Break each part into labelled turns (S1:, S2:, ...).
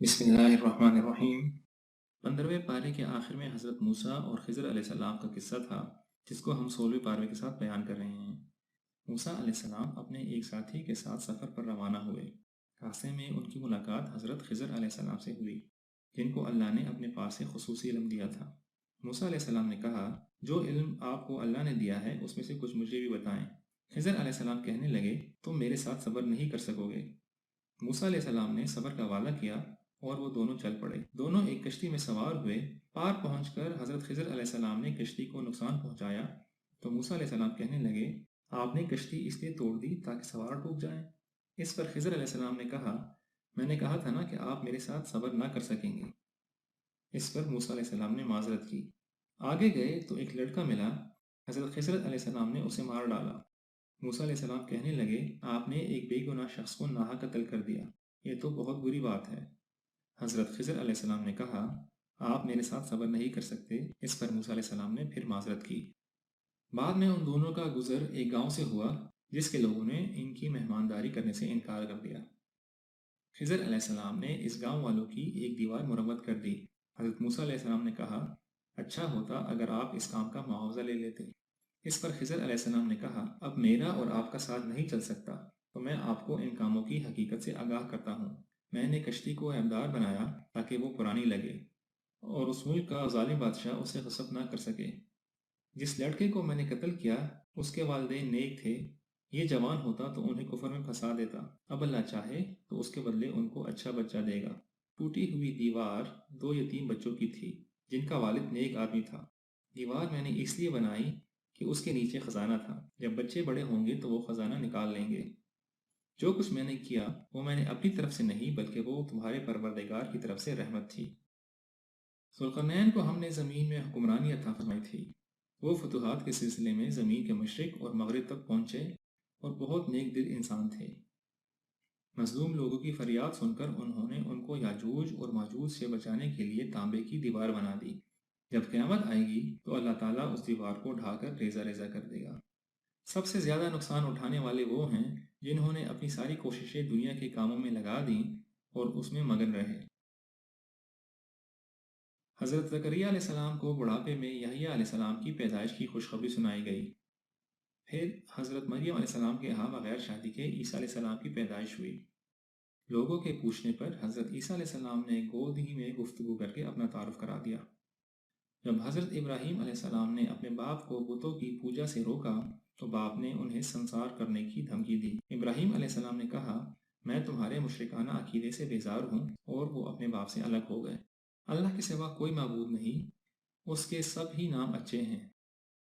S1: بسم اللہ الرحمن الرحیم۔ 15ویں پارے کے آخر میں حضرت موسیٰ اور خضر علیہ السلام کا قصہ تھا، جس کو ہم 16ویں پارے کے ساتھ بیان کر رہے ہیں۔ موسیٰ علیہ السلام اپنے ایک ساتھی کے ساتھ سفر پر روانہ ہوئے۔ راستے میں ان کی ملاقات حضرت خضر علیہ السلام سے ہوئی، جن کو اللہ نے اپنے پاس سے خصوصی علم دیا تھا۔ موسیٰ علیہ السلام نے کہا، جو علم آپ کو اللہ نے دیا ہے اس میں سے کچھ مجھے بھی بتائیں۔ خضر علیہ السلام کہنے لگے، تم میرے ساتھ صبر نہیں کر سکو گے۔ موسیٰ علیہ السلام نے صبر کا وعدہ کیا اور وہ دونوں چل پڑے۔ دونوں ایک کشتی میں سوار ہوئے۔ پار پہنچ کر حضرت خضر علیہ السلام نے کشتی کو نقصان پہنچایا تو موسیٰ علیہ السلام کہنے لگے، آپ نے کشتی اس لیے توڑ دی تاکہ سوار ڈوب جائیں۔ اس پر خضر علیہ السلام نے کہا، میں نے کہا تھا نا کہ آپ میرے ساتھ صبر نہ کر سکیں گے۔ اس پر موسیٰ علیہ السلام نے معذرت کی۔ آگے گئے تو ایک لڑکا ملا۔ حضرت خضر علیہ السلام نے اسے مار ڈالا۔ موسیٰ علیہ السلام کہنے لگے، آپ نے ایک بے گناہ شخص کو ناحق قتل کر دیا، یہ تو بہت بری بات ہے۔ حضرت خضر علیہ السلام نے کہا، آپ میرے ساتھ صبر نہیں کر سکتے۔ اس پر موسیٰ علیہ السلام نے پھر معذرت کی۔ بعد میں ان دونوں کا گزر ایک گاؤں سے ہوا جس کے لوگوں نے ان کی مہمانداری کرنے سے انکار کر دیا۔ خضر علیہ السلام نے اس گاؤں والوں کی ایک دیوار مرمت کر دی۔ حضرت موسیٰ علیہ السلام نے کہا، اچھا ہوتا اگر آپ اس کام کا معاوضہ لے لیتے۔ اس پر خضر علیہ السلام نے کہا، اب میرا اور آپ کا ساتھ نہیں چل سکتا، تو میں آپ کو ان کاموں کی حقیقت سے آگاہ کرتا ہوں۔ میں نے کشتی کو عیبدار بنایا تاکہ وہ پرانی لگے اور اس ملک کا ظالم بادشاہ اسے غصب نہ کر سکے۔ جس لڑکے کو میں نے قتل کیا اس کے والدین نیک تھے، یہ جوان ہوتا تو انہیں کفر میں پھنسا دیتا۔ اب اللہ چاہے تو اس کے بدلے ان کو اچھا بچہ دے گا۔ ٹوٹی ہوئی دیوار 2 یتیم بچوں کی تھی جن کا والد نیک آدمی تھا۔ دیوار میں نے اس لیے بنائی کہ اس کے نیچے خزانہ تھا، جب بچے بڑے ہوں گے تو وہ خزانہ نکال لیں گے۔ جو کچھ میں نے کیا وہ میں نے اپنی طرف سے نہیں بلکہ وہ تمہارے پروردگار کی طرف سے رحمت تھی۔ ذوالقرنین کو ہم نے زمین میں حکمرانی عطا فرمائی تھی۔ وہ فتوحات کے سلسلے میں زمین کے مشرق اور مغرب تک پہنچے اور بہت نیک دل انسان تھے۔ مظلوم لوگوں کی فریاد سن کر انہوں نے ان کو یاجوج اور ماجوج سے بچانے کے لیے تانبے کی دیوار بنا دی۔ جب قیامت آئے گی تو اللہ تعالیٰ اس دیوار کو ڈھا کر ریزہ ریزہ کر دے گا۔ سب سے زیادہ نقصان اٹھانے والے وہ ہیں جنہوں نے اپنی ساری کوششیں دنیا کے کاموں میں لگا دیں اور اس میں مگن رہے۔ حضرت زکریا علیہ السلام کو بڑھاپے میں یحییٰ علیہ السلام کی پیدائش کی خوشخبری سنائی گئی۔ پھر حضرت مریم علیہ السلام کے ہاں بغیر شادی کے عیسیٰ علیہ السلام کی پیدائش ہوئی۔ لوگوں کے پوچھنے پر حضرت عیسیٰ علیہ السلام نے گود ہی میں گفتگو کر کے اپنا تعارف کرا دیا۔ جب حضرت ابراہیم علیہ السلام نے اپنے باپ کو بتوں کی پوجا سے روکا تو باپ نے انہیں سنسار کرنے کی دھمکی دی۔ ابراہیم علیہ السلام نے کہا، میں تمہارے مشرکانہ عقیدے سے بیزار ہوں، اور وہ اپنے باپ سے الگ ہو گئے۔ اللہ کے سوا کوئی معبود نہیں، اس کے سب ہی نام اچھے ہیں۔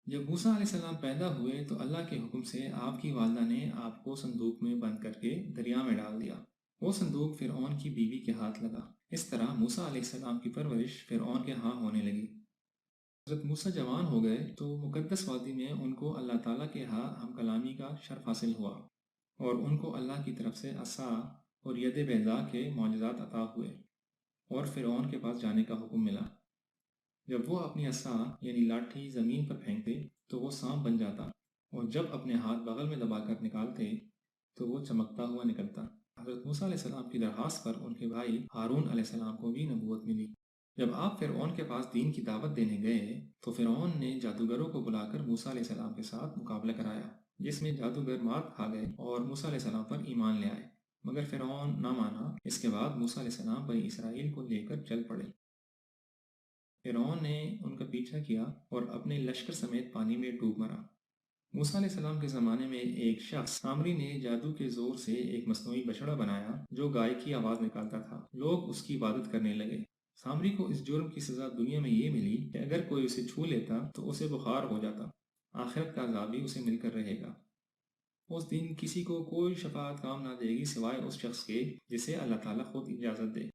S1: جب موسیٰ علیہ السلام پیدا ہوئے تو اللہ کے حکم سے آپ کی والدہ نے آپ کو صندوق میں بند کر کے دریا میں ڈال دیا۔ وہ صندوق فرعون کی بیوی کے ہاتھ لگا۔ اس طرح موسیٰ علیہ السلام کی پرورش فرعون کے ہاں ہونے لگی۔ حضرت موسیٰ جوان ہو گئے تو مقدس وادی میں ان کو اللہ تعالیٰ کے ہاں ہم کلامی کا شرف حاصل ہوا، اور ان کو اللہ کی طرف سے عصا اور ید بیضاء کے معجزات عطا ہوئے، اور فرعون کے پاس جانے کا حکم ملا۔ جب وہ اپنی عصا یعنی لاٹھی زمین پر پھینکتے تو وہ سانپ بن جاتا، اور جب اپنے ہاتھ بغل میں دبا کر نکالتے تو وہ چمکتا ہوا نکلتا۔ حضرت موسیٰ علیہ السلام کی درخواست پر ان کے بھائی ہارون علیہ السلام کو بھی نبوت ملی۔ جب آپ فرعون کے پاس دین کی دعوت دینے گئے تو فرعون نے جادوگروں کو بلا کر موسیٰ علیہ السلام کے ساتھ مقابلہ کرایا، جس میں جادوگر مات کھا گئے اور موسیٰ علیہ السلام پر ایمان لے آئے، مگر فرعون نہ مانا۔ اس کے بعد موسیٰ علیہ السلام بنی اسرائیل کو لے کر چل پڑے۔ فرعون نے ان کا پیچھا کیا اور اپنے لشکر سمیت پانی میں ڈوب مرا۔ موسیٰ علیہ السلام کے زمانے میں ایک شخص سامری نے جادو کے زور سے ایک مصنوعی بچڑا بنایا جو گائے کی آواز نکالتا تھا۔ لوگ اس کی عبادت کرنے لگے۔ سامری کو اس جرم کی سزا دنیا میں یہ ملی کہ اگر کوئی اسے چھو لیتا تو اسے بخار ہو جاتا۔ آخرت کا عذاب بھی اسے مل کر رہے گا۔ اس دن کسی کو کوئی شفاعت کام نہ دے گی سوائے اس شخص کے جسے اللہ تعالیٰ خود اجازت دے۔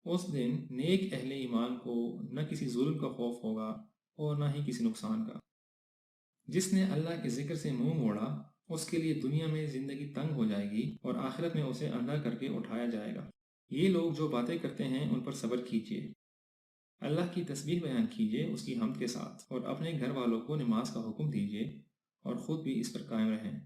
S1: اس دن نیک اہل ایمان کو نہ کسی ظلم کا خوف ہوگا اور نہ ہی کسی نقصان کا۔ جس نے اللہ کے ذکر سے منہ موڑا اس کے لیے دنیا میں زندگی تنگ ہو جائے گی اور آخرت میں اسے اندھا کر کے اٹھایا جائے گا۔ یہ لوگ جو باتیں کرتے ہیں ان پر صبر کیجیے۔ اللہ کی تسبیح بیان کیجیے اس کی حمد کے ساتھ، اور اپنے گھر والوں کو نماز کا حکم دیجیے اور خود بھی اس پر قائم رہیں۔